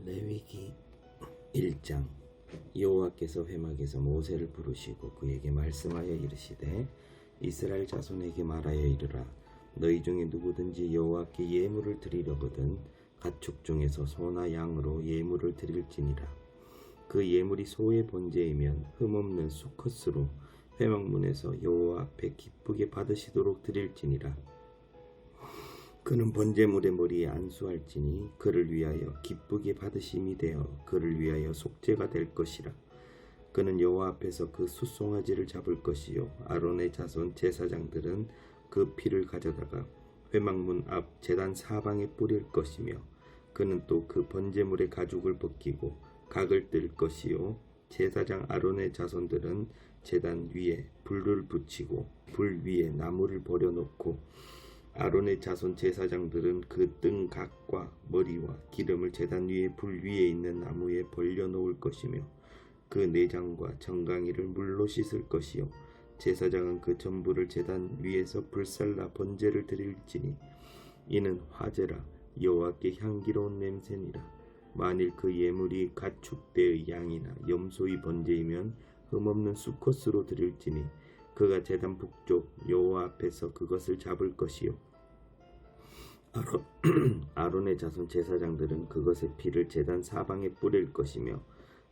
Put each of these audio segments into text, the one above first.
레위기 1장. 여호와께서 회막에서 모세를 부르시고 그에게 말씀하여 이르시되 이스라엘 자손에게 말하여 이르라. 너희 중에 누구든지 여호와께 예물을 드리려거든 가축 중에서 소나 양으로 예물을 드릴지니라. 그 예물이 소의 번제이면 흠없는 수컷으로 회막문에서 여호와 앞에 기쁘게 받으시도록 드릴지니라. 그는 번제물의 머리에 안수할지니 그를 위하여 기쁘게 받으심이 되어 그를 위하여 속죄가 될 것이라. 그는 여호와 앞에서 그 숫송아지를 잡을 것이요 아론의 자손 제사장들은 그 피를 가져다가 회막문 앞 제단 사방에 뿌릴 것이며 그는 또 그 번제물의 가죽을 벗기고 각을 뜰 것이요 제사장 아론의 자손들은 제단 위에 불을 붙이고 불 위에 나무를 버려놓고 아론의 자손 제사장들은 그 뜬 각과 머리와 기름을 제단 위에 불 위에 있는 나무에 벌려놓을 것이며 그 내장과 정강이를 물로 씻을 것이요 제사장은 그 전부를 제단 위에서 불살라 번제를 드릴지니 이는 화제라 여호와께 향기로운 냄새니라. 만일 그 예물이 가축대의 양이나 염소의 번제이면 흠없는 수컷으로 드릴지니 그가 제단 북쪽 여호와 앞에서 그것을 잡을 것이요 아론의 자손 제사장들은 그것의 피를 제단 사방에 뿌릴 것이며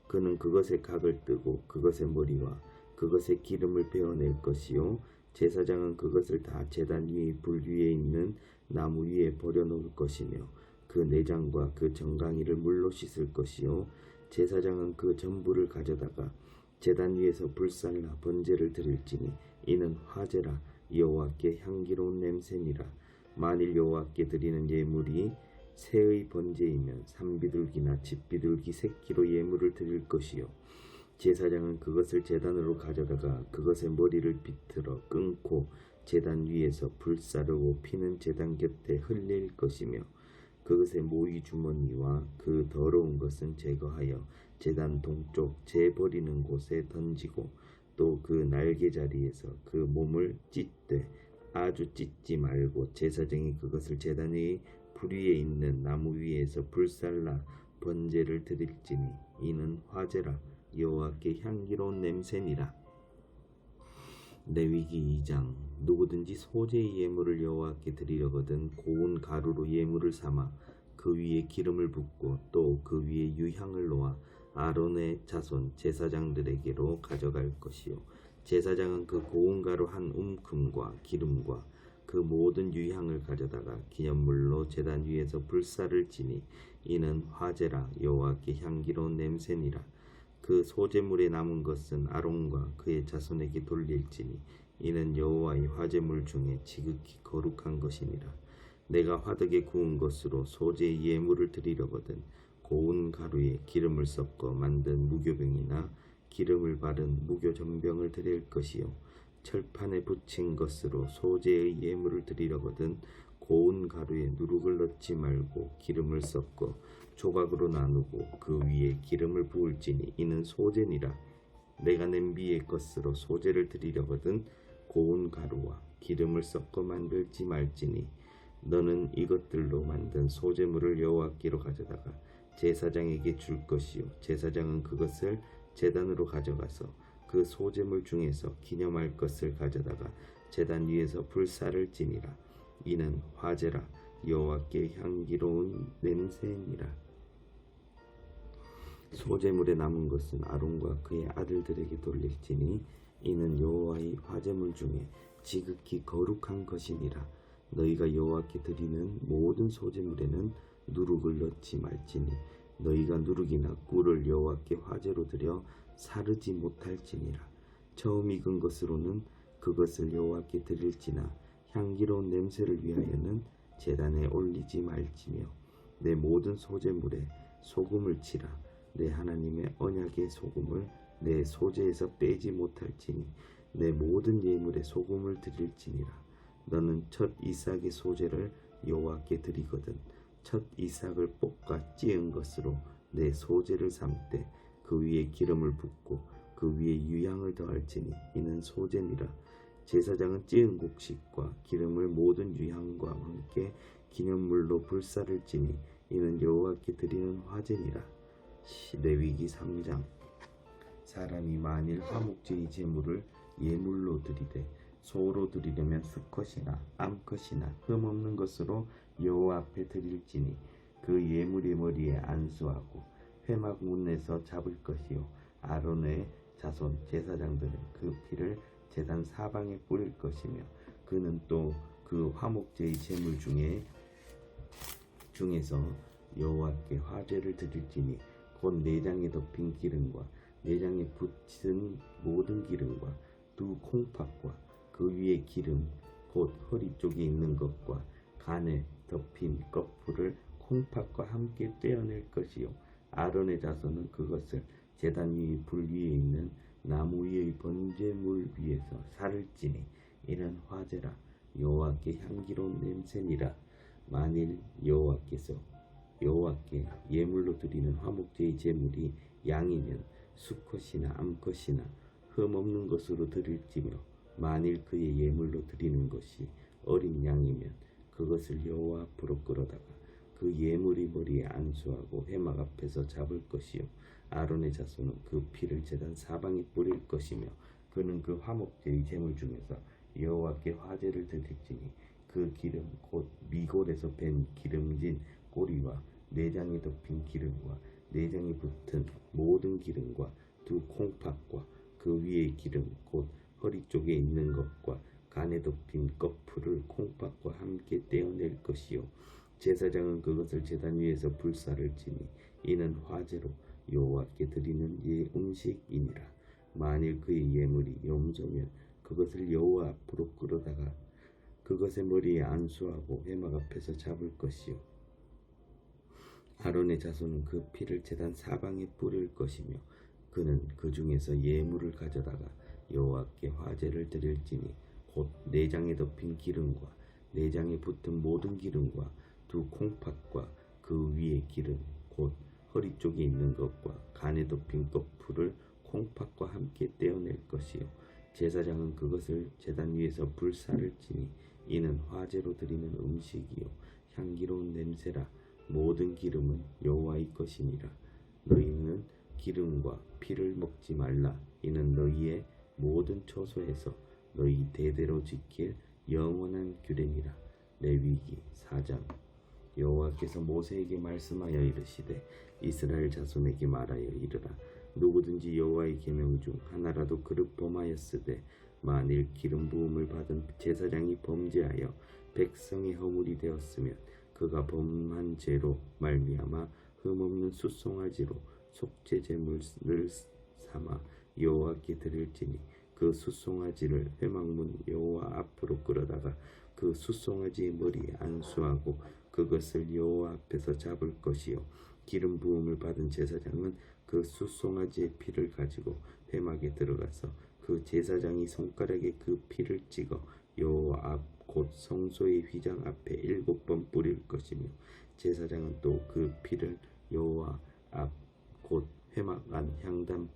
그는 그것의 각을 뜨고 그것의 머리와 그것의 기름을 베어낼 것이요 제사장은 그것을 다 제단 위의 불 위에 있는 나무 위에 버려놓을 것이며 그 내장과 그 정강이를 물로 씻을 것이요 제사장은 그 전부를 가져다가 제단 위에서 불살라 번제를 드릴지니 이는 화제라 여호와께 향기로운 냄새니라. 만일 여호와께 드리는 예물이 새의 번제이면 산비둘기나 집비둘기 새끼로 예물을 드릴 것이요 제사장은 그것을 제단으로 가져다가 그것의 머리를 비틀어 끊고 제단 위에서 불사르고 피는 제단 곁에 흘릴 것이며 그것의 모이 주머니와 그 더러운 것은 제거하여 제단 동쪽 재 버리는 곳에 던지고 또 그 날개 자리에서 그 몸을 찢되 아주 찢지 말고 제사장이 그것을 제단 위의 불 위에 있는 나무 위에서 불살라 번제를 드릴지니 이는 화제라 여호와께 향기로운 냄새니라. 레위기 2장. 누구든지 소제의 예물을 여호와께 드리려거든 고운 가루로 예물을 삼아 그 위에 기름을 붓고 또 그 위에 유향을 놓아 아론의 자손 제사장들에게로 가져갈 것이요 제사장은 그 고운 가루 한 움큼과 기름과 그 모든 유향을 가져다가 기념물로 제단 위에서 불사를 지니 이는 화제라 여호와께 향기로운 냄새니라. 그 소제물에 남은 것은 아론과 그의 자손에게 돌릴지니 이는 여호와의 화제물 중에 지극히 거룩한 것이니라. 내가 화덕에 구운 것으로 소제의 예물을 드리려거든 고운 가루에 기름을 섞어 만든 무교병이나 기름을 바른 무교전병을 드릴 것이요 철판에 붙인 것으로 소제의 예물을 드리려거든 고운 가루에 누룩을 넣지 말고 기름을 섞어 조각으로 나누고 그 위에 기름을 부을지니 이는 소제니라. 내가 냄비의 것으로 소제를 드리려거든 고운 가루와 기름을 섞어 만들지 말지니 너는 이것들로 만든 소제물을 여호와께로 가져다가 제사장에게 줄 것이요 제사장은 그것을 제단으로 가져가서 그 소제물 중에서 기념할 것을 가져다가 제단 위에서 불사를 지니라. 이는 화제라 여호와께 향기로운 냄새니라. 소제물에 남은 것은 아론과 그의 아들들에게 돌릴지니 이는 여호와의 화제물 중에 지극히 거룩한 것이니라. 너희가 여호와께 드리는 모든 소제물에는 누룩을 넣지 말지니 너희가 누룩이나 꿀을 여호와께 화제로 드려 사르지 못할지니라. 처음 익은 것으로는 그것을 여호와께 드릴지나 향기로운 냄새를 위하여는 제단에 올리지 말지며 내 모든 소제물에 소금을 치라. 내 하나님의 언약의 소금을 내 소제에서 빼지 못할지니 내 모든 예물에 소금을 드릴지니라. 너는 첫 이삭의 소제를 여호와께 드리거든 첫 이삭을 볶아 찌은 것으로 내 소제를 삼되 그 위에 기름을 붓고 그 위에 유향을 더할지니 이는 소제니라. 제사장은 찌은 곡식과 기름을 모든 유향과 함께 기념물로 불사를 지니 이는 여호와께 드리는 화제니라. 레위기 3장. 사람이 만일 화목제의 제물을 예물로 드리되 소로 드리려면 수컷이나 암컷이나 흠없는 것으로 여호와 앞에 드릴지니 그 예물의 머리에 안수하고 회막문에서 잡을 것이요 아론의 자손 제사장들은 그 피를 제단 사방에 뿌릴 것이며 그는 또 그 화목제의 제물 중에서 여호와께 화제를 드릴지니 곧 내장에 덮인 기름과 내장에 붙인 모든 기름과 두 콩팥과 그 위에 기름 곧 허리 쪽에 있는 것과 간에 덮인 거풀을 콩팥과 함께 떼어낼 것이요 아론의 자손은 그것을 제단 위의 불 위에 있는 나무 위의 번제물 위에서 살을지니 이는 화제라 여호와께 향기로운 냄새니라. 만일 여호와께 예물로 드리는 화목제의 제물이 양이면 수컷이나 암컷이나 흠없는 것으로 드릴지며 만일 그의 예물로 드리는 것이 어린 양이면 그것을 여호와 앞으로 끌어다가 그 예물의 머리에 안수하고 회막 앞에서 잡을 것이요 아론의 자손은 그 피를 제단 사방에 뿌릴 것이며 그는 그 화목제의 제물 중에서 여호와께 화제를 드릴지니 그 기름 곧 미골에서 뺀 기름진 꼬리와 내장에 덮인 기름과 내장에 붙은 모든 기름과 두 콩팥과 그 위에 기름 곧 허리 쪽에 있는 것과 간에 덮인 거풀을 콩팥과 함께 떼어낼 것이요 제사장은 그것을 제단 위에서 불사를 지니 이는 화제로 여호와께 드리는 음식이니라. 만일 그의 예물이 염소면 그것을 여호와 앞으로 끌어다가 그것의 머리에 안수하고 회막 앞에서 잡을 것이요 아론의 자손은 그 피를 제단 사방에 뿌릴 것이며 그는 그 중에서 예물을 가져다가 여호와께 화제를 드릴지니 곧 내장에 덮인 기름과 내장에 붙은 모든 기름과 두 콩팥과 그 위에 기름 곧 허리 쪽에 있는 것과 간에 덮인 거풀을 콩팥과 함께 떼어낼 것이요 제사장은 그것을 제단 위에서 불사를 지니 이는 화제로 드리는 음식이요 향기로운 냄새라. 모든 기름은 여호와의 것이니라. 너희는 기름과 피를 먹지 말라. 이는 너희의 모든 처소에서 너희 대대로 지킬 영원한 규례니라. 레위기 4장. 여호와께서 모세에게 말씀하여 이르시되 이스라엘 자손에게 말하여 이르라. 누구든지 여호와의 계명 중 하나라도 그릇 범하였으되 만일 기름 부음을 받은 제사장이 범죄하여 백성의 허물이 되었으면 그가 범한 죄로 말미암아 흠없는 숫송아지로 속죄 제물을 삼아 여호와께 드릴지니 그 숫송아지를 회막문 여호와 앞으로 끌어다가 그 숫송아지의 머리에 안수하고 그것을 여호와 앞에서 잡을 것이요 기름 부음을 받은 제사장은 그 숫송아지의 피를 가지고 회막에 들어가서 그 제사장이 손가락에 그 피를 찍어 여호와 앞 곧 성소의 휘장 앞에 7번 뿌릴 것이며 제사장은 또 그 피를 여호와 앞 곧 회막 안 향단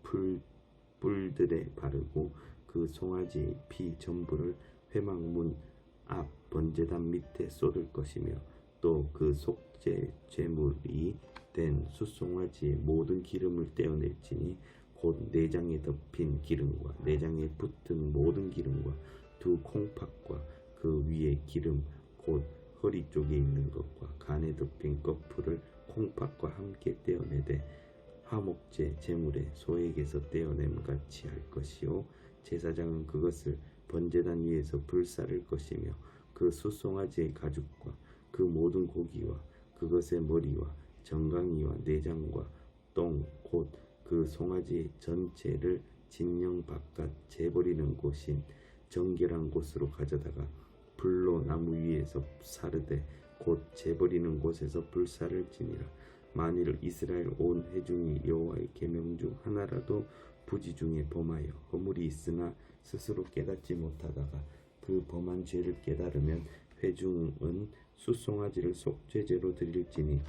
뿔들에 바르고 그 송아지의 피 전부를 회막문 앞 번제단 밑에 쏟을 것이며 또 그 속죄 제물이 된 숫송아지의 모든 기름을 떼어낼지니 곧 내장에 덮인 기름과 내장에 붙은 모든 기름과 두 콩팥과 그 위에 기름 곧 허리 쪽에 있는 것과 간에 덮인 거풀을 콩팥과 함께 떼어내되 화목제 제물의 소에게서 떼어냄 같이 할 것이요 제사장은 그것을 번제단 위에서 불사를 것이며 그 숫송아지의 가죽과 그 모든 고기와 그것의 머리와 정강이와 내장과 똥 곧 그 송아지 전체를 진영 바깥 재버리는 곳인 정결한 곳으로 가져다가 불로 나무 위에서 사르되 곧 재버리는 곳에서 불사를 지니라. 만일 이스라엘 온 회중이 여호와의 계명 중 하나라도 부지 중에 범하여 허물이 있으나 스스로 깨닫지 못하다가 그 범한 죄를 깨달으면 회중은 숫송아지를 속죄제로 드릴지니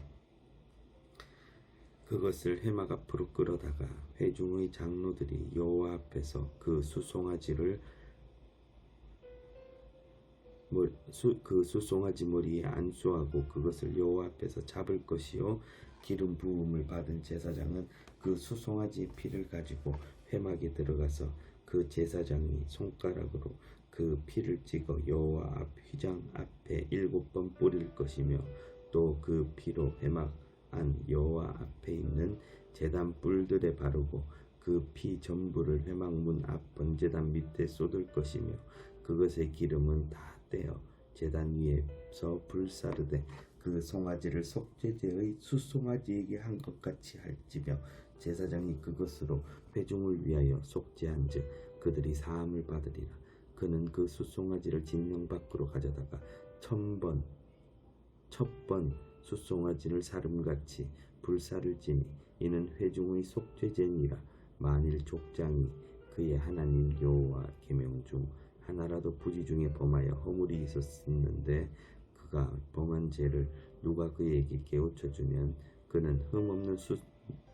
그것을 회막 앞으로 끌어다가 회중의 장로들이 여호와 앞에서 그 숫송아지를 그 수송아지 머리에 안수하고 그것을 여호와 앞에서 잡을 것이요 기름 부음을 받은 제사장은 그 수송아지 피를 가지고 회막에 들어가서 그 제사장이 손가락으로 그 피를 찍어 여호와 앞 휘장 앞에 7번 뿌릴 것이며 또 그 피로 회막 안 여호와 앞에 있는 제단 뿔들에 바르고 그 피 전부를 회막문 앞 번제단 밑에 쏟을 것이며 그것의 기름은 다 떼어 제단 위에서 불사르되 그 송아지를 속죄제의 수송아지에게 한 것 같이 할지며 제사장이 그것으로 회중을 위하여 속죄한즉 그들이 사함을 받으리라. 그는 그 수송아지를 진영 밖으로 가져다가 첫번 수송아지를 사름같이 불사를지니 이는 회중의 속죄제니라. 만일 족장이 그의 하나님 여호와 계명 중 하나라도 부지 중에 범하여 허물이 있었는데 그가 범한 죄를 누가 그에게 깨우쳐 주면 그는 흠없는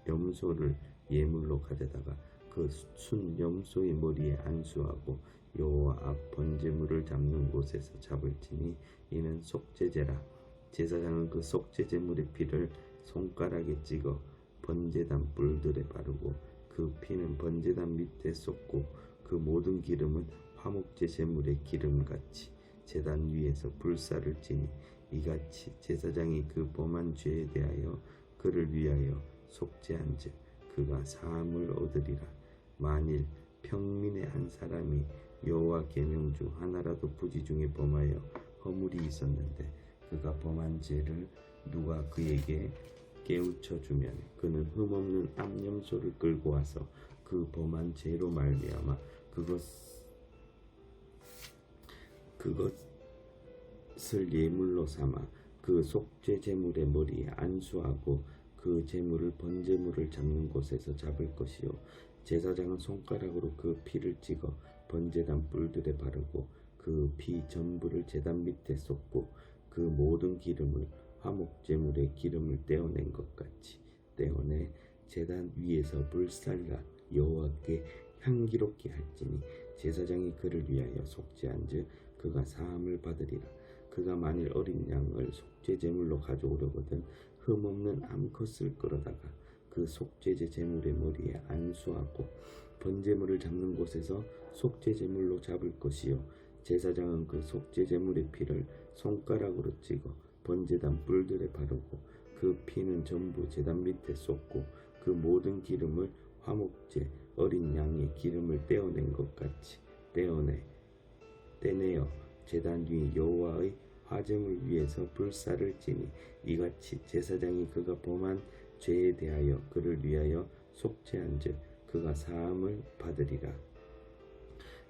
염소를 예물로 가져다가 그 순 염소의 머리에 안수하고 여호와 앞 번제물을 잡는 곳에서 잡을지니 이는 속죄제라. 제사장은 그 속죄제물의 피를 손가락에 찍어 번제단 뿔들에 바르고 그 피는 번제단 밑에 쏟고 그 모든 기름은 화목제 제물의 기름같이 제단 위에서 불사를지니 이같이 제사장이 그 범한 죄에 대하여 그를 위하여 속죄한즉 그가 사함을 얻으리라. 만일 평민의 한 사람이 여호와 계명 중 하나라도 부지 중에 범하여 허물이 있었는데 그가 범한 죄를 누가 그에게 깨우쳐 주면 그는 흠없는 암염소를 끌고 와서 그 범한 죄로 말미암아 그것을 예물로 삼아 그 속죄 제물의 머리에 안수하고 그 제물을 번제물을 잡는 곳에서 잡을 것이요 제사장은 손가락으로 그 피를 찍어 번제단 뿔들에 바르고 그 피 전부를 제단 밑에 쏟고 그 모든 기름을 화목제물의 기름을 떼어낸 것 같이 떼어내 제단 위에서 불살라 여호와께 향기롭게 할지니 제사장이 그를 위하여 속죄한즉 그가 사함을 받으리라. 그가 만일 어린 양을 속죄제물로 가져오려거든 흠없는 암컷을 끌어다가 그 속죄제 제물의 머리에 안수하고 번제물을 잡는 곳에서 속죄제물로 잡을 것이요 제사장은 그 속죄제물의 피를 손가락으로 찍어 번제단 뿔들에 바르고 그 피는 전부 제단 밑에 쏟고 그 모든 기름을 화목제 어린 양의 기름을 떼어낸 것 같이 떼내어 제단 위 여호와의 화제물 위에서 불사를 지니 이같이 제사장이 그가 범한 죄에 대하여 그를 위하여 속죄한즉 그가 사함을 받으리라.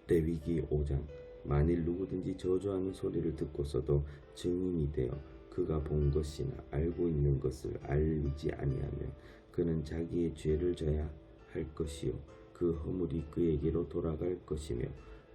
레위기 5장 만일 누구든지 저주하는 소리를 듣고서도 증인이 되어 그가 본 것이나 알고 있는 것을 알리지 아니하면 그는 자기의 죄를 져야 할 것이요 그 허물이 그에게로 돌아갈 것이며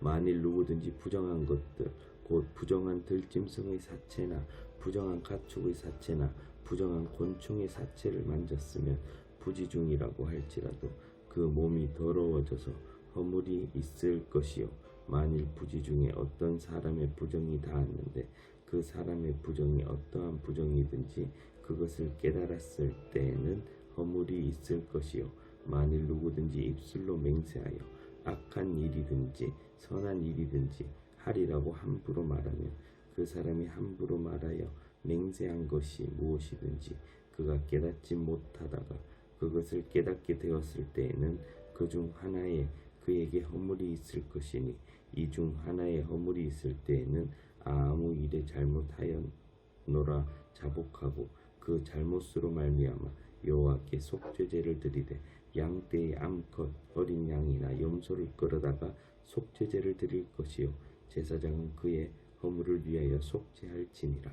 만일 누구든지 부정한 것들 곧 부정한 들짐승의 사체나 부정한 가축의 사체나 부정한 곤충의 사체를 만졌으면 부지중이라고 할지라도 그 몸이 더러워져서 허물이 있을 것이요 만일 부지 중에 어떤 사람의 부정이 닿았는데 그 사람의 부정이 어떠한 부정이든지 그것을 깨달았을 때에는 허물이 있을 것이요 만일 누구든지 입술로 맹세하여 악한 일이든지 선한 일이든지 하리라고 함부로 말하면 그 사람이 함부로 말하여 맹세한 것이 무엇이든지 그가 깨닫지 못하다가 그것을 깨닫게 되었을 때에는 그 중 하나에 그에게 허물이 있을 것이니 이 중 하나에 허물이 있을 때에는 아무 일에 잘못하였노라 자복하고 그 잘못으로 말미암아 여호와께 속죄제를 드리되 양떼의 암컷 어린 양이나 염소를 끌어다가 속죄제를 드릴 것이요 제사장은 그의 허물을 위하여 속죄할지니라.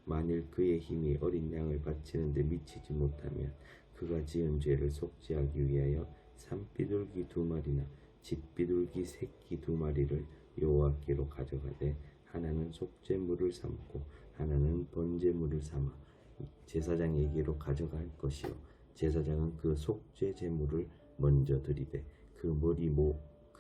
만일 그의 힘이 어린 양을 바치는 데 미치지 못하면 그가 지은 죄를 속죄하기 위하여 산비둘기 2마리나 칡비둘기 새끼 2마리를 여호와께로 가져가되 하나는 속죄물을 삼고 하나는 번제물을 삼아 제사장에게로 가져갈 것이요 제사장은 그 속죄 제물을 먼저 드리되 그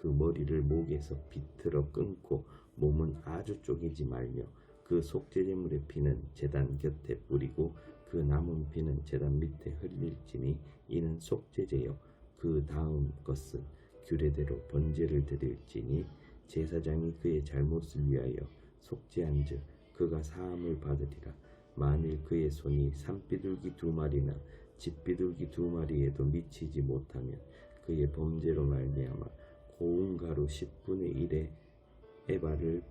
머리를 목에서 비틀어 끊고 몸은 아주 쪼개지 말며 그 속죄제물의 피는 제단 곁에 뿌리고 그 남은 피는 제단 밑에 흘릴지니 이는 속죄제요. 그 다음 것은 규례대로 번제를 드릴지니 제사장이 그의 잘못을 위하여 속죄한즉 그가 사함을 받으리라. 만일 그의 손이 산비둘기 2마리나 집비둘기 2마리에도 미치지 못하면 그의 범죄로 말미암아 고운 가루 10분의 1의 에바를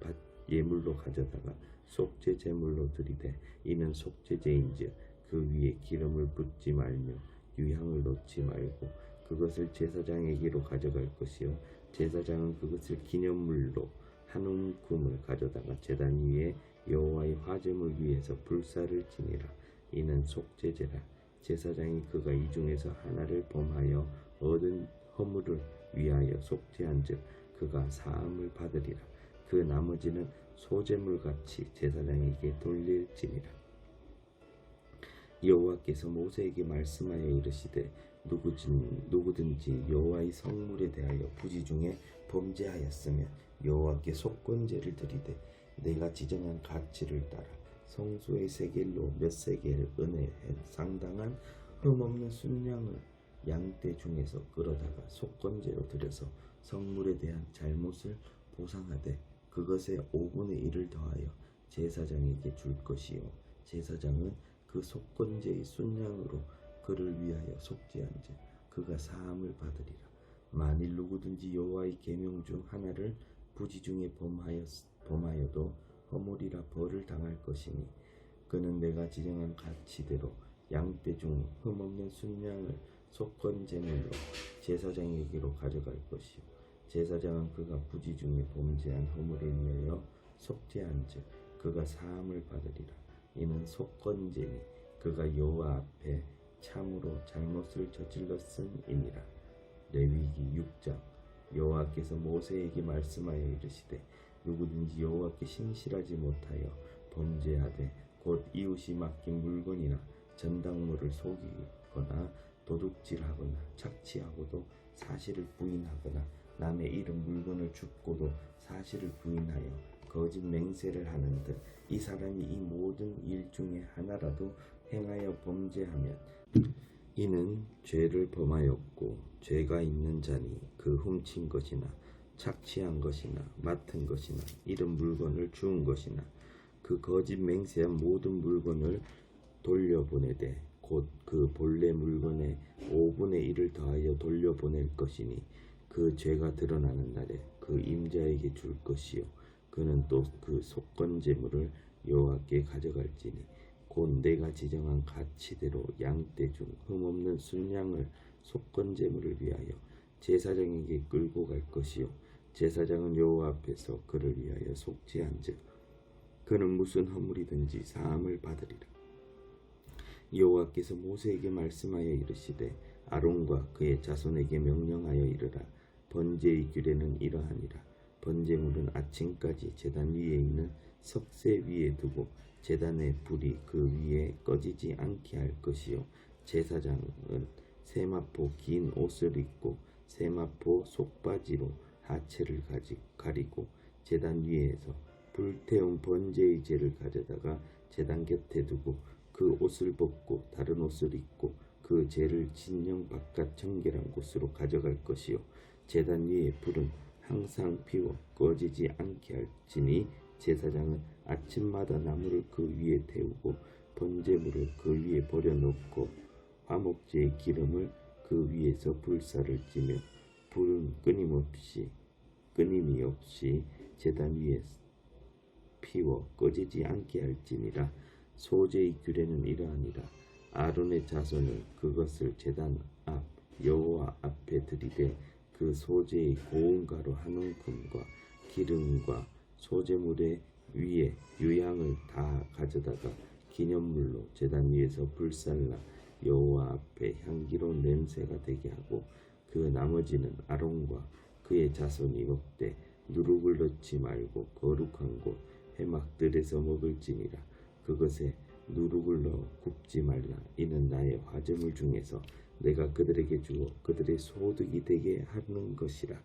예물로 가져다가 속죄 제물로 드리되 이는 속죄제인즉 그 위에 기름을 붓지 말며 유향을 넣지 말고 그것을 제사장에게로 가져갈 것이요 제사장은 그것을 기념물로 한 움큼을 가져다가 제단 위에 여호와의 화제물 위에서 불사를 지니라. 이는 속죄제라. 제사장이 그가 이 중에서 하나를 범하여 얻은 허물을 위하여 속죄한즉 그가 사함을 받으리라. 그 나머지는 소제물같이 제사장에게 돌릴지니라. 여호와께서 모세에게 말씀하여 이르시되 누구든지 여호와의 성물에 대하여 부지 중에 범죄하였으면 여호와께 속건제를 드리되 내가 지정한 가치를 따라 성소의 세겔로 몇 세겔 은에 상당한 흠없는 순양을 양떼 중에서 끌어다가 속건제로 드려서 성물에 대한 잘못을 보상하되 그것의 5분의 1을 더하여 제사장에게 줄 것이요 제사장은 그 속건제의 순양으로 그를 위하여 속죄한즉 그가 사함을 받으리라. 만일 누구든지 여호와의 계명 중 하나를 부지 중에 범하여도 허물이라 벌을 당할 것이니 그는 내가 지정한 가치대로 양떼 중 흠없는 순양을 속건제물로 제사장에게로 가져갈 것이요 제사장은 그가 부지 중에 범죄한 허물을 위하여 속죄한즉 그가 사함을 받으리라. 이는 속건제니 그가 여호와 앞에 참으로 잘못을 저질렀음이니라. 레위기 6장. 여호와께서 모세에게 말씀하여 이르시되 누구든지 여호와께 신실하지 못하여 범죄하되 곧 이웃이 맡긴 물건이나 전당물을 속이거나 도둑질하거나 착취하고도 사실을 부인하거나 남의 잃은 물건을 줍고도 사실을 부인하여 거짓 맹세를 하는듯 이 사람이 이 모든 일 중에 하나라도 행하여 범죄하면 이는 죄를 범하였고 죄가 있는 자니 그 훔친 것이나 착취한 것이나 맡은 것이나 잃은 물건을 주운 것이나 그 거짓 맹세한 모든 물건을 돌려보내되 곧 그 본래 물건의 5분의 1을 더하여 돌려보낼 것이니 그 죄가 드러나는 날에 그 임자에게 줄 것이요 그는 또 그 속건제물을 여호와께 가져갈지니 곧 내가 지정한 가치대로 양떼 중 흠없는 순양을 속건제물을 위하여 제사장에게 끌고 갈 것이요 제사장은 여호와 앞에서 그를 위하여 속죄한즉 그는 무슨 허물이든지 사함을 받으리라. 여호와께서 모세에게 말씀하여 이르시되 아론과 그의 자손에게 명령하여 이르라. 번제의 규례는 이러하니라. 번제물은 아침까지 제단 위에 있는 석쇠 위에 두고 제단의 불이 그 위에 꺼지지 않게 할 것이요 제사장은 세마포 긴 옷을 입고 세마포 속바지로 하체를 가리고 제단 위에서 불태운 번제의 제를 가져다가 제단 곁에 두고 그 옷을 벗고 다른 옷을 입고 그 제를 진영 바깥 정결한 곳으로 가져갈 것이요 제단 위에 불은 항상 피워 꺼지지 않게 할지니 제사장은 아침마다 나무를 그 위에 태우고 번제물을 그 위에 버려놓고 화목제의 기름을 그 위에서 불사를 찌며 불은 끊임이 없이 제단 위에 피워 꺼지지 않게 할지니라. 소제의 규례는 이러하니라. 아론의 자손은 그것을 제단 앞 여호와 앞에 들이되 그 소제의 고운 가루 한 움큼과 기름과 소제물의 위에 유향을 다 가져다가 기념물로 제단 위에서 불살라 여호와 앞에 향기로운 냄새가 되게 하고 그 나머지는 아론과 그의 자손이 먹되 누룩을 넣지 말고 거룩한 곳 회막들에서 먹을지니라. 그것에 누룩을 넣어 굽지 말라. 이는 나의 화제물 중에서 내가 그들에게 주어 그들의 소득이 되게 하는 것이라.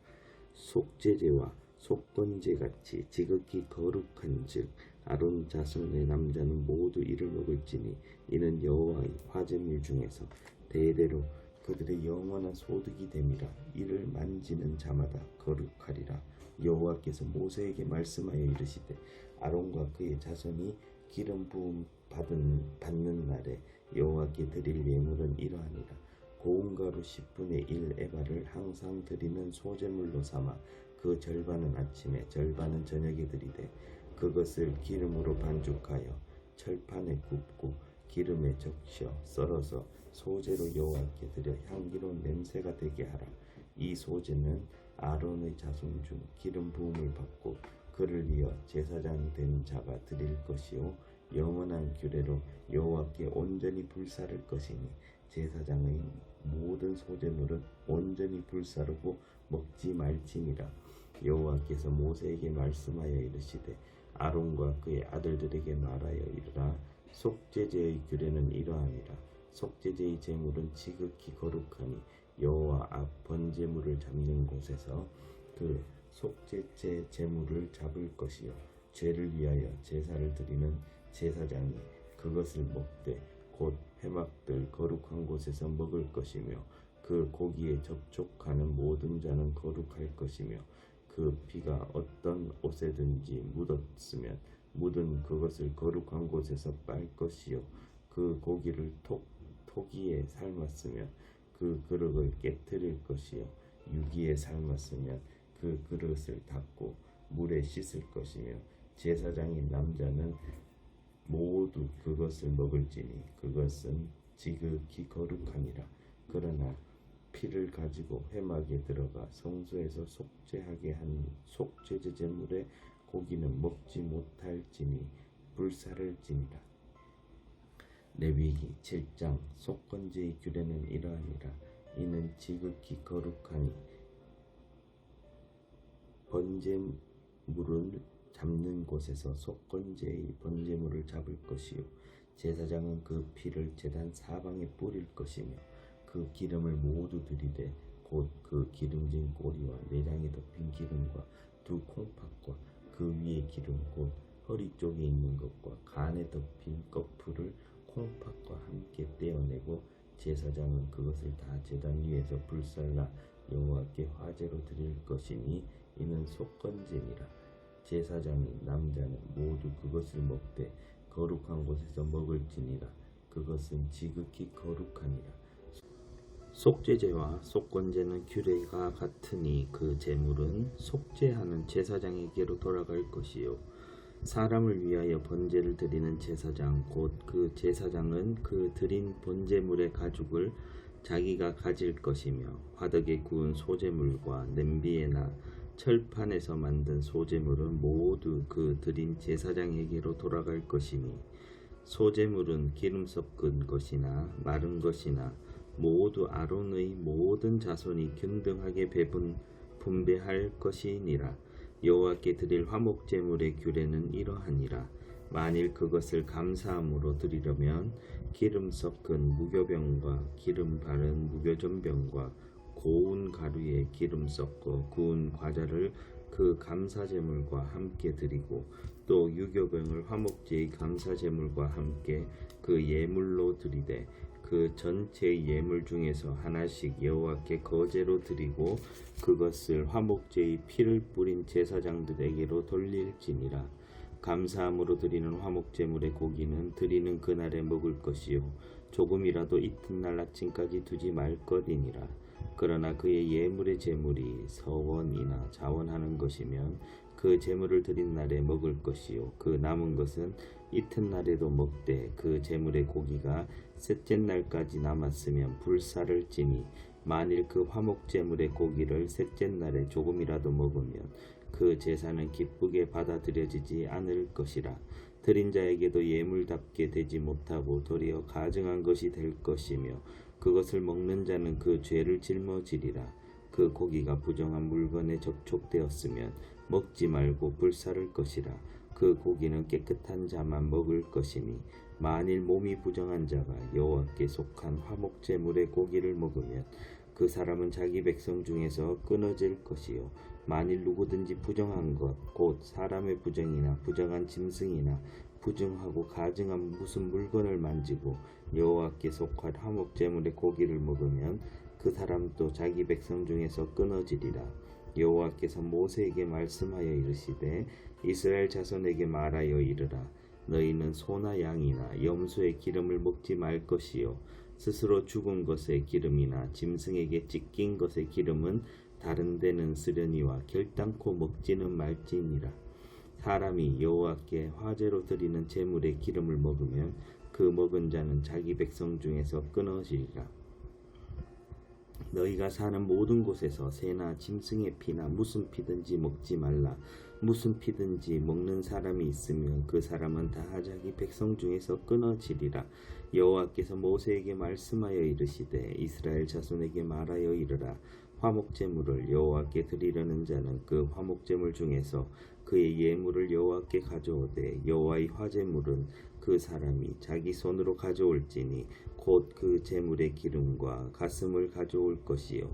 속죄제와 속건제같이 지극히 거룩한즉 아론 자손의 남자는 모두 이를 먹을지니 이는 여호와의 화제물 중에서 대대로 그들의 영원한 소득이 됨이라. 이를 만지는 자마다 거룩하리라. 여호와께서 모세에게 말씀하여 이르시되 아론과 그의 자손이 기름 부음 받는 날에 여호와께 드릴 예물은 이러하니라. 고운 가루 10분의 1 에바를 항상 드리는 소제물로 삼아 그 절반은 아침에 절반은 저녁에 드리되 그것을 기름으로 반죽하여 철판에 굽고 기름에 적셔 썰어서 소제로 여호와께 드려 향기로운 냄새가 되게 하라. 이 소제는 아론의 자손 중 기름 부음을 받고 그를 이어 제사장 된 자가 드릴 것이요 영원한 규례로 여호와께 온전히 불사를 것이니 제사장의 모든 소제물은 온전히 불사르고 먹지 말지니라. 여호와께서 모세에게 말씀하여 이르시되 아론과 그의 아들들에게 말하여 이르라. 속죄제의 규례는 이러하니라. 속죄제의 제물은 지극히 거룩하니 여호와 앞 번제물을 잡는 곳에서 그 속죄제 제물을 잡을 것이요 죄를 위하여 제사를 드리는 제사장이 그것을 먹되 곧 회막들 거룩한 곳에서 먹을 것이며 그 고기에 접촉하는 모든 자는 거룩할 것이며 그 피가 어떤 옷에든지 묻었으면 묻은 그것을 거룩한 곳에서 빨 것이요 그 고기를 토기에 삶았으면 그 그릇을 깨뜨릴 것이요 유기에 삶았으면 그 그릇을 닦고 물에 씻을 것이며 제사장인 남자는 모두 그것을 먹을지니 그것은 지극히 거룩하니라. 그러나 피를 가지고 회막에 들어가 성소에서 속죄하게 한 속죄제 제물의 고기는 먹지 못할지니 불사를지니라. 레위기 7장 속건제의 규례는 이러하니라. 이는 지극히 거룩하니 번제물을 잡는 곳에서 속건제의 번제물을 잡을 것이요 제사장은 그 피를 제단 사방에 뿌릴 것이며 그 기름을 모두 들이되 곧 그 기름진 꼬리와 내장에 덮인 기름과 두 콩팥과 그 위에 기름 곧 허리 쪽에 있는 것과 간에 덮인 거풀을 콩팥과 함께 떼어내고 제사장은 그것을 다 제단 위에서 불살라 여호와께 화제로 드릴 것이니 이는 속건제니라. 제사장인 남자는 모두 그것을 먹되 거룩한 곳에서 먹을지니라. 그것은 지극히 거룩하니라. 속죄제와 속건제는 규례가 같으니 그 제물은 속죄하는 제사장에게로 돌아갈 것이요 사람을 위하여 번제를 드리는 제사장 곧 그 제사장은 그 드린 번제물의 가죽을 자기가 가질 것이며 화덕에 구운 소제물과 냄비에나 철판에서 만든 소제물은 모두 그 드린 제사장에게로 돌아갈 것이니 소제물은 기름 섞은 것이나 마른 것이나 모두 아론의 모든 자손이 균등하게 분배할 것이니라. 여호와께 드릴 화목제물의 규례는 이러하니라. 만일 그것을 감사함으로 드리려면 기름 섞은 무교병과 기름 바른 무교전병과 고운 가루에 기름 섞어 구운 과자를 그 감사제물과 함께 드리고 또 유교병을 화목제의 감사제물과 함께 그 예물로 드리되 그 전체 예물 중에서 하나씩 여호와께 거제로 드리고 그것을 화목제의 피를 뿌린 제사장들에게로 돌릴지니라. 감사함으로 드리는 화목제물의 고기는 드리는 그날에 먹을 것이요 조금이라도 이튿날 아침까지 두지 말 것이니라. 그러나 그의 예물의 제물이 서원이나 자원하는 것이면 그 제물을 드린 날에 먹을 것이요 그 남은 것은 이튿날에도 먹되 그 제물의 고기가 셋째 날까지 남았으면 불사를지니 만일 그 화목제물의 고기를 셋째 날에 조금이라도 먹으면 그 제사는 기쁘게 받아들여지지 않을 것이라. 드린 자에게도 예물답게 되지 못하고 도리어 가증한 것이 될 것이며 그것을 먹는 자는 그 죄를 짊어지리라. 그 고기가 부정한 물건에 접촉되었으면 먹지 말고 불사를 것이라. 그 고기는 깨끗한 자만 먹을 것이니 만일 몸이 부정한 자가 여호와께 속한 화목제물의 고기를 먹으면 그 사람은 자기 백성 중에서 끊어질 것이요 만일 누구든지 부정한 것 곧 사람의 부정이나 부정한 짐승이나 부정하고 가증한 무슨 물건을 만지고 여호와께 속한 화목제물의 고기를 먹으면 그 사람도 자기 백성 중에서 끊어지리라. 여호와께서 모세에게 말씀하여 이르시되 이스라엘 자손에게 말하여 이르라. 너희는 소나 양이나 염소의 기름을 먹지 말 것이요 스스로 죽은 것의 기름이나 짐승에게 찢긴 것의 기름은 다른 데는 쓰려니와 결단코 먹지는 말지니라. 사람이 여호와께 화제로 드리는 제물의 기름을 먹으면 그 먹은 자는 자기 백성 중에서 끊어지리라. 너희가 사는 모든 곳에서 새나 짐승의 피나 무슨 피든지 먹지 말라. 무슨 피든지 먹는 사람이 있으면 그 사람은 다 자기 백성 중에서 끊어지리라. 여호와께서 모세에게 말씀하여 이르시되 이스라엘 자손에게 말하여 이르라. 화목제물을 여호와께 드리려는 자는 그 화목제물 중에서 그의 예물을 여호와께 가져오되 여호와의 화제물은 그 사람이 자기 손으로 가져올지니 곧 그 제물의 기름과 가슴을 가져올 것이요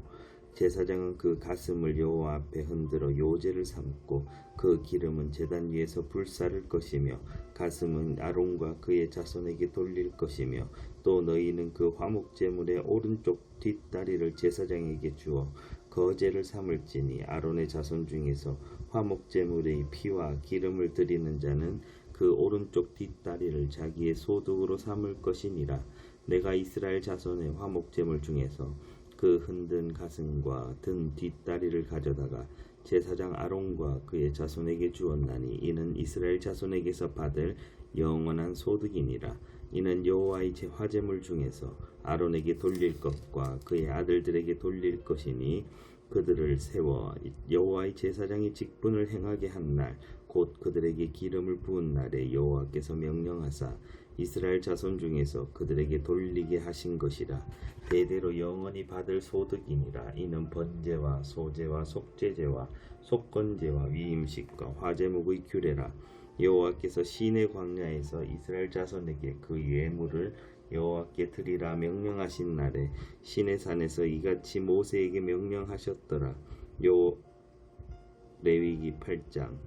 제사장은 그 가슴을 여호와 앞에 흔들어 요제를 삼고 그 기름은 제단 위에서 불사를 것이며 가슴은 아론과 그의 자손에게 돌릴 것이며 또 너희는 그 화목제물의 오른쪽 뒷다리를 제사장에게 주어 거제를 삼을지니 아론의 자손 중에서 화목제물의 피와 기름을 드리는 자는 그 오른쪽 뒷다리를 자기의 소득으로 삼을 것이니라. 내가 이스라엘 자손의 화목제물 중에서 그 흔든 가슴과 든 뒷다리를 가져다가 제사장 아론과 그의 자손에게 주었나니 이는 이스라엘 자손에게서 받을 영원한 소득이니라. 이는 여호와의 화제물 중에서 아론에게 돌릴 것과 그의 아들들에게 돌릴 것이니 그들을 세워 여호와의 제사장의 직분을 행하게 한 날 곧 그들에게 기름을 부은 날에 여호와께서 명령하사 이스라엘 자손 중에서 그들에게 돌리게 하신 것이라. 대대로 영원히 받을 소득이니라. 이는 번제와 소제와 속죄제와 속건제와 위임식과 화제목의 규례라. 여호와께서 시내 광야에서 이스라엘 자손에게 그 예물을 여호와께 드리라 명령하신 날에 시내산에서 이같이 모세에게 명령하셨더라. 레위기 8장.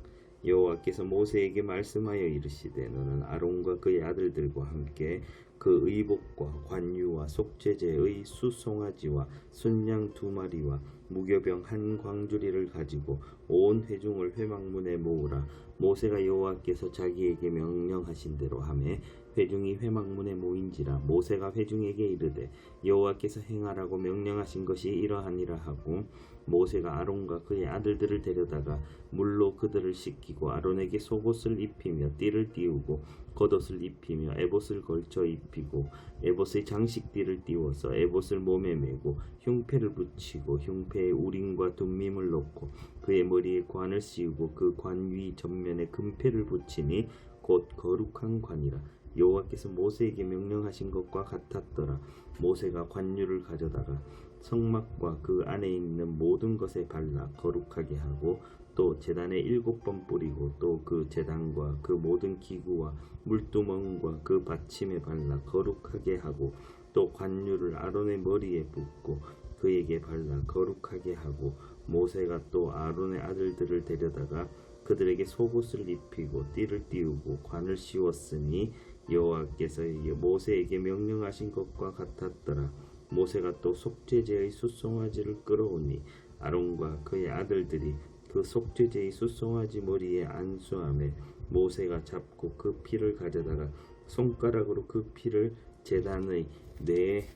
여호와께서 모세에게 말씀하여 이르시되 너는 아론과 그의 아들들과 함께 그 의복과 관유와 속죄제의 수송아지와 순양 2마리와 무교병 한 광주리를 가지고 온 회중을 회막문에 모으라. 모세가 여호와께서 자기에게 명령하신 대로 하매 회중이 회막문에 모인지라. 모세가 회중에게 이르되 여호와께서 행하라고 명령하신 것이 이러하니라 하고 모세가 아론과 그의 아들들을 데려다가 물로 그들을 씻기고 아론에게 속옷을 입히며 띠를 띄우고 겉옷을 입히며 에봇을 걸쳐 입히고 에봇의 장식띠를 띄워서 에봇을 몸에 메고 흉패를 붙이고 흉패에 우림과 둠밈을 놓고 그의 머리에 관을 씌우고 그 관 위 전면에 금패를 붙이니 곧 거룩한 관이라. 여호와께서 모세에게 명령하신 것과 같았더라. 모세가 관유를 가져다가 성막과 그 안에 있는 모든 것에 발라 거룩하게 하고 또 제단에 7번 뿌리고 또 그 제단과 그 모든 기구와 물두멍과 그 받침에 발라 거룩하게 하고 또 관유를 아론의 머리에 붓고 그에게 발라 거룩하게 하고 모세가 또 아론의 아들들을 데려다가 그들에게 속옷을 입히고 띠를 띄우고 관을 씌웠으니 여호와께서 모세에게 명령하신 것과 같았더라. 모세가 또 속죄제의 숫송아지를 끌어오니 아론과 그의 아들들이 그 속죄제의 숫송아지 머리에 안수하며 모세가 잡고 그 피를 가져다가 손가락으로 그 피를 제단의 네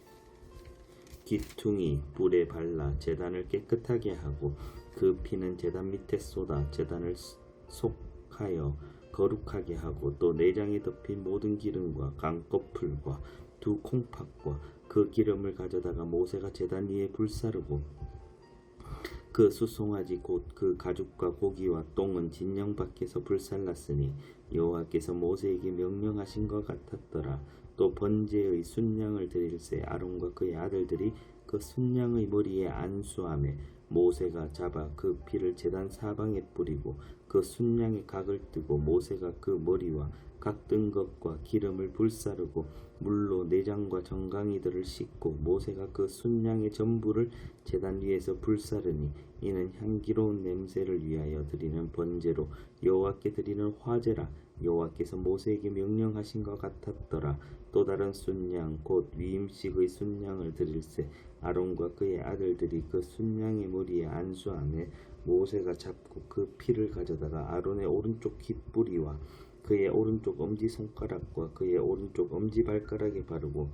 기퉁이 불에 발라 제단을 깨끗하게 하고 그 피는 제단 밑에 쏟아 제단을 속하여 거룩하게 하고 또 내장에 덮인 모든 기름과 강꺼풀과 2 콩팥과 그 기름을 가져다가 모세가 제단 위에 불사르고 그 수송아지 곧 그 가죽과 고기와 똥은 진영 밖에서 불살랐으니 여호와께서 모세에게 명령하신 것 같았더라. 또 번제의 순양을 드릴새 아론과 그의 아들들이 그 순양의 머리에 안수하며 모세가 잡아 그 피를 제단 사방에 뿌리고 그 순양의 각을 뜨고 모세가 그 머리와 각 등것과 기름을 불사르고 물로 내장과 정강이들을 씻고 모세가 그 순양의 전부를 제단 위에서 불사르니 이는 향기로운 냄새를 위하여 드리는 번제로 여호와께 드리는 화제라. 여호와께서 모세에게 명령하신 것 같았더라. 또 다른 순양 곧 위임식의 순양을 드릴새 아론과 그의 아들들이 그 순양의 머리에 안수하며 모세가 잡고 그 피를 가져다가 아론의 오른쪽 귓뿌리와 그의 오른쪽 엄지손가락과 그의 오른쪽 엄지발가락에 바르고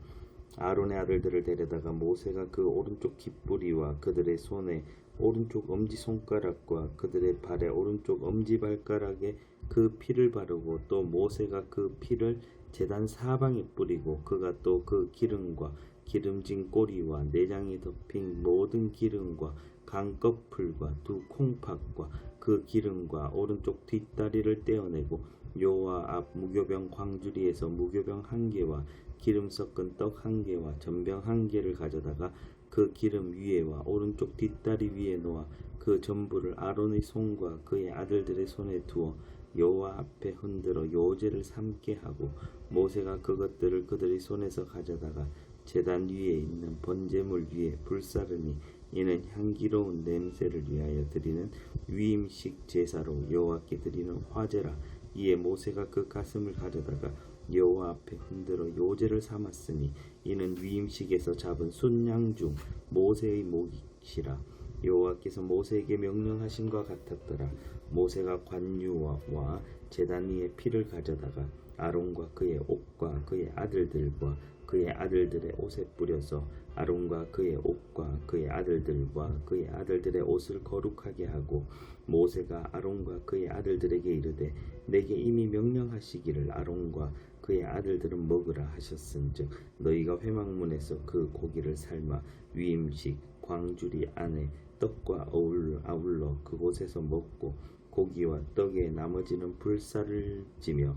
아론의 아들들을 데려다가 모세가 그 오른쪽 귓뿌리와 그들의 손에 오른쪽 엄지손가락과 그들의 발의 오른쪽 엄지발가락에 그 피를 바르고 또 모세가 그 피를 제단 사방에 뿌리고 그가 또 그 기름과 기름진 꼬리와 내장이 덮인 모든 기름과 강꺼풀과 두 콩팥과 그 기름과 오른쪽 뒷다리를 떼어내고 여호와 앞 무교병 광주리에서 무교병 한 개와 기름 섞은 떡 한 개와 전병 한 개를 가져다가 그 기름 위에와 오른쪽 뒷다리 위에 놓아 그 전부를 아론의 손과 그의 아들들의 손에 두어 여호와 앞에 흔들어 요제를 삼게 하고 모세가 그것들을 그들의 손에서 가져다가 제단 위에 있는 번제물 위에 불사르니 이는 향기로운 냄새를 위하여 드리는 위임식 제사로 여호와께 드리는 화제라. 이에 모세가 그 가슴을 가져다가 여호와 앞에 흔들어 요제를 삼았으니 이는 위임식에서 잡은 순양 중 모세의 몫이라. 여호와께서 모세에게 명령하신 것 같았더라. 모세가 관유와 제단 위에 피를 가져다가 아론과 그의 옷과 그의 아들들과 그의 아들들의 옷에 뿌려서 아론과 그의 옷과 그의 아들들과 그의 아들들의 옷을 거룩하게 하고 모세가 아론과 그의 아들들에게 이르되 내게 이미 명령하시기를 아론과 그의 아들들은 먹으라 하셨은즉 너희가 회막문에서 그 고기를 삶아 위임식 광주리 안에 떡과 아울러 그곳에서 먹고 고기와 떡의 나머지는 불살을 지며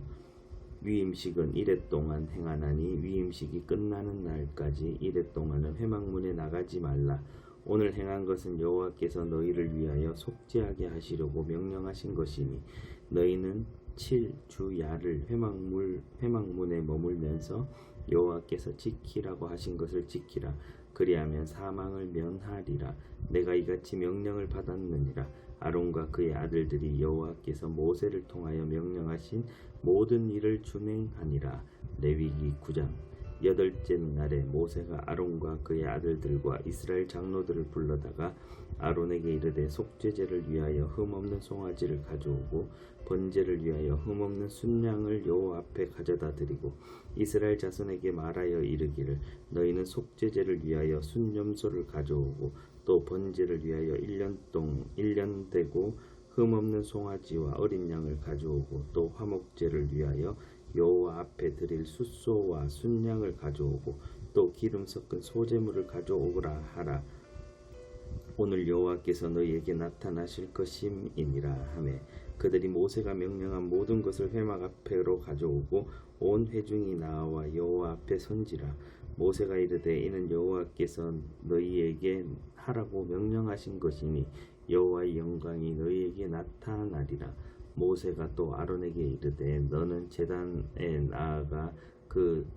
위임식은 이레 동안 행하나니 위임식이 끝나는 날까지 이레 동안은 회막문에 나가지 말라. 오늘 행한 것은 여호와께서 너희를 위하여 속죄하게 하시려고 명령하신 것이니 너희는 7주야를 회막문에 머물면서 여호와께서 지키라고 하신 것을 지키라. 그리하면 사망을 면하리라. 내가 이같이 명령을 받았느니라. 아론과 그의 아들들이 여호와께서 모세를 통하여 명령하신 모든 일을 준행하니라. 레위기 9장. 여덟째 날에 모세가 아론과 그의 아들들과 이스라엘 장로들을 불러다가 아론에게 이르되 속죄제를 위하여 흠없는 송아지를 가져오고 번제를 위하여 흠없는 순양을 여호와 앞에 가져다 드리고 이스라엘 자손에게 말하여 이르기를 너희는 속죄제를 위하여 순염소를 가져오고 또 번제를 위하여 1년 되고 흠없는 송아지와 어린 양을 가져오고 또 화목제를 위하여 여호와 앞에 드릴 숫소와 순양을 가져오고 또 기름 섞은 소제물을 가져오라 하라. 오늘 여호와께서 너희에게 나타나실 것임이니라 하매 그들이 모세가 명령한 모든 것을 회막 앞으로 가져오고 온 회중이 나와 여호와 앞에 선지라. 모세가 이르되 이는 여호와께서 너희에게 하라고 명령하신 것이니 여호와의 영광이 너희에게 나타나리라. 모세가 또 아론에게 이르되 너는 제단에 나아가 그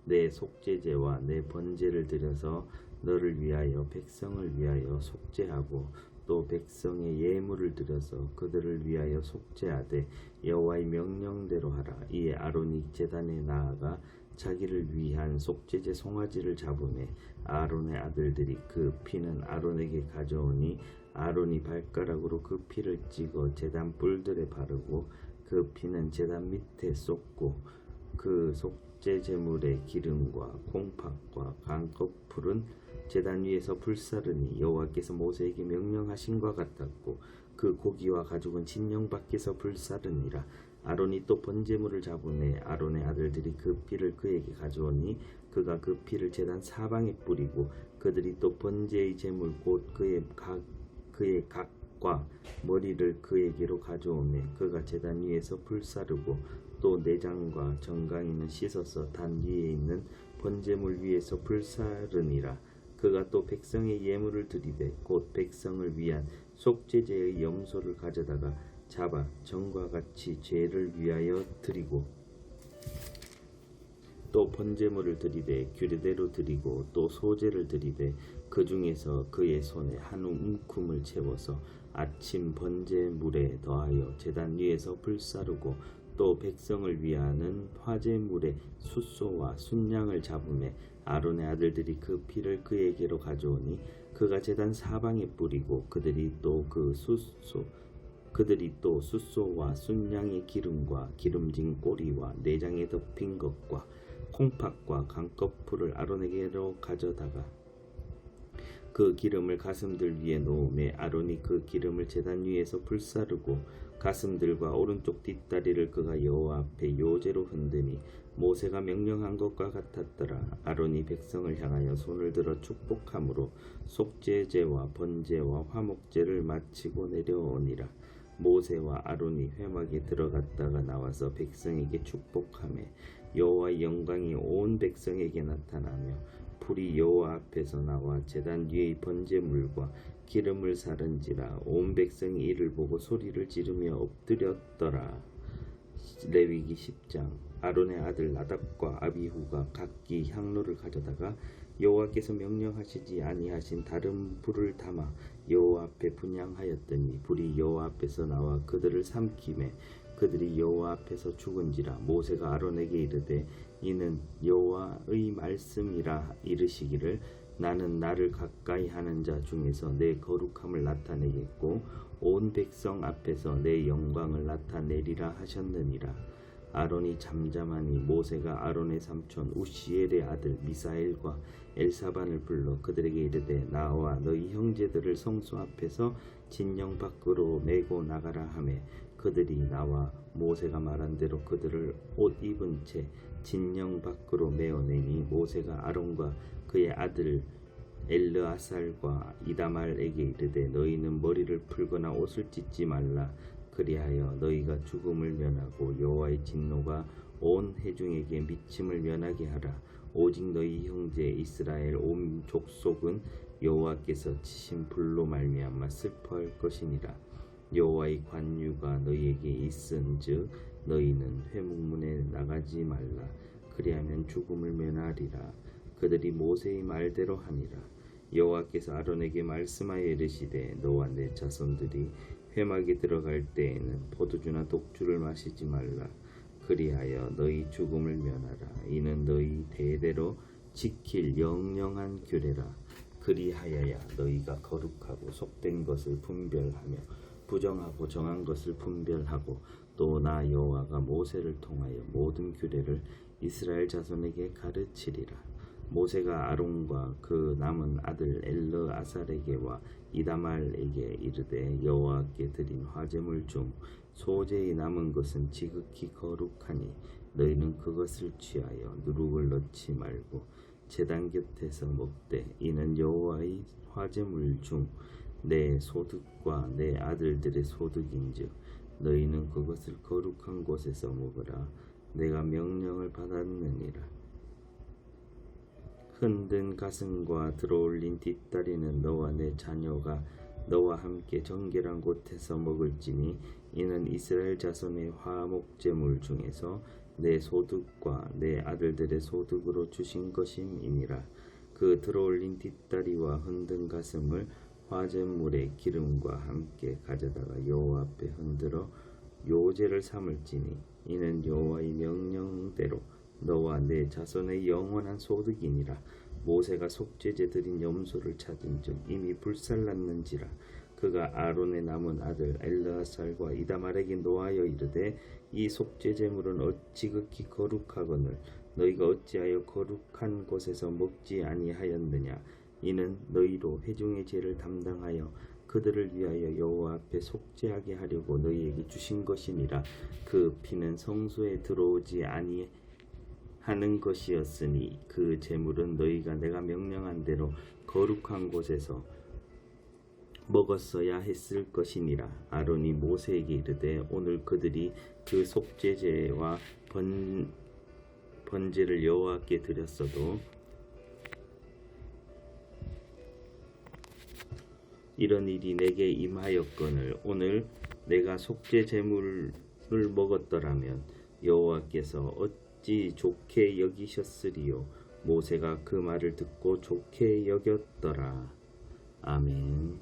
내 속죄제와 내 번제를 드려서 너를 위하여 백성을 위하여 속죄하고 또 백성의 예물을 드려서 그들을 위하여 속죄하되 여호와의 명령대로 하라. 이에 아론이 제단에 나아가 자기를 위한 속죄제 송아지를 잡으매 아론의 아들들이 그 피는 아론에게 가져오니 아론이 발가락으로 그 피를 찍어 제단 뿔들에 바르고 그 피는 제단 밑에 쏟고 그 속죄제물의 기름과 콩팥과 강꺼풀은 제단 위에서 불사르니 여호와께서 모세에게 명령하신 것 같았고 그 고기와 가죽은 진영 밖에서 불사르니라. 아론이 또 번제물을 잡으매 아론의 아들들이 그 피를 그에게 가져오니 그가 그 피를 제단 사방에 뿌리고 그들이 또 번제의 제물 곧 그의 각과 머리를 그에게로 가져오매 그가 제단 위에서 불사르고 또 내장과 정강이는 씻어서 단 위에 있는 번제물 위에서 불사르니라. 그가 또 백성의 예물을 드리되 곧 백성을 위한 속죄제의 염소를 가져다가 잡아 전과 같이 죄를 위하여 드리고 또 번제물을 드리되 규례대로 드리고 또 소제를 드리되 그 중에서 그의 손에 한 움큼을 채워서 아침 번제물에 더하여 제단 위에서 불사르고 또 백성을 위하는 화제물의 숫소와 순양을 잡음에 아론의 아들들이 그 피를 그에게로 가져오니 그가 제단 사방에 뿌리고 그들이 또 숫소와 순양의 기름과 기름진 꼬리와 내장에 덮인 것과 콩팥과 강꺼풀을 아론에게로 가져다가 그 기름을 가슴들 위에 놓음에 아론이 그 기름을 제단 위에서 불사르고 가슴들과 오른쪽 뒷다리를 그가 여호와 앞에 요제로 흔드니 모세가 명령한 것과 같았더라. 아론이 백성을 향하여 손을 들어 축복함으로 속죄제와 번제와 화목제를 마치고 내려오니라. 모세와 아론이 회막에 들어갔다가 나와서 백성에게 축복하매 여호와의 영광이 온 백성에게 나타나며 불이 여호와 앞에서 나와 제단 위의 번제물과 기름을 사른지라. 온 백성이 이를 보고 소리를 지르며 엎드렸더라. 레위기 10장. 아론의 아들 나답과 아비후가 각기 향로를 가져다가 여호와께서 명령하시지 아니하신 다른 불을 담아 여호와 앞에 분향하였더니 불이 여호와 앞에서 나와 그들을 삼키매 그들이 여호와 앞에서 죽은지라. 모세가 아론에게 이르되 이는 여호와의 말씀이라 이르시기를 나는 나를 가까이 하는 자 중에서 내 거룩함을 나타내겠고 온 백성 앞에서 내 영광을 나타내리라 하셨느니라. 아론이 잠잠하니 모세가 아론의 삼촌 우시엘의 아들 미사엘과 엘사반을 불러 그들에게 이르되 나와 너희 형제들을 성소 앞에서 진영 밖으로 메고 나가라 하매 그들이 나와 모세가 말한 대로 그들을 옷 입은 채 진영 밖으로 메어내니 모세가 아론과 그의 아들 엘르아살과 이다말에게 이르되 너희는 머리를 풀거나 옷을 찢지 말라. 그리하여 너희가 죽음을 면하고 여호와의 진노가 온 회중에게 미침을 면하게 하라. 오직 너희 형제 이스라엘 온 족속은 여호와께서 치신 불로 말미암아 슬퍼할 것이니라. 여호와의 관유가 너희에게 있은즉 너희는 회막문에 나가지 말라. 그리하면 죽음을 면하리라. 그들이 모세의 말대로 하니라. 여호와께서 아론에게 말씀하여 이르시되 너와 내 자손들이 회막에 들어갈 때에는 포도주나 독주를 마시지 말라. 그리하여 너희 죽음을 면하라. 이는 너희 대대로 지킬 영영한 규례라. 그리하여야 너희가 거룩하고 속된 것을 분별하며 부정하고 정한 것을 분별하고 또 나 여호와가 모세를 통하여 모든 규례를 이스라엘 자손에게 가르치리라. 모세가 아론과 그 남은 아들 엘르아살에게와 이다말에게 이르되 여호와께 드린 화제물 중 소제의 남은 것은 지극히 거룩하니 너희는 그것을 취하여 누룩을 넣지 말고 제단 곁에서 먹되 이는 여호와의 화제물 중 내 소득과 내 아들들의 소득인즉 너희는 그것을 거룩한 곳에서 먹으라. 내가 명령을 받았느니라. 흔든 가슴과 들어올린 뒷다리는 너와 내 자녀가 너와 함께 정결한 곳에서 먹을지니 이는 이스라엘 자손의 화목제물 중에서 내 소득과 내 아들들의 소득으로 주신 것임이니라. 그 들어올린 뒷다리와 흔든 가슴을 화제물의 기름과 함께 가져다가 여호와 앞에 흔들어 요제를 삼을지니 이는 여호와의 명령대로 너와 내 자손의 영원한 소득이니라. 모세가 속죄제 드린 염소를 찾은즉 이미 불살랐는지라. 그가 아론의 남은 아들 엘르아살과 이다말에게 노하여 이르되 이 속죄제물은 지극히 거룩하거늘 너희가 어찌하여 거룩한 곳에서 먹지 아니하였느냐. 이는 너희로 회중의 죄를 담당하여 그들을 위하여 여호와 앞에 속죄하게 하려고 너희에게 주신 것이니라. 그 피는 성소에 들어오지 아니하는 것이었으니 그 제물은 너희가 내가 명령한 대로 거룩한 곳에서 먹었어야 했을 것이니라. 아론이 모세에게 이르되 오늘 그들이 그 속죄제와 번제를 여호와께 드렸어도 이런 일이 내게 임하였거늘 오늘 내가 속죄 제물을 먹었더라면 여호와께서 어찌 좋게 여기셨으리요. 모세가 그 말을 듣고 좋게 여겼더라. 아멘.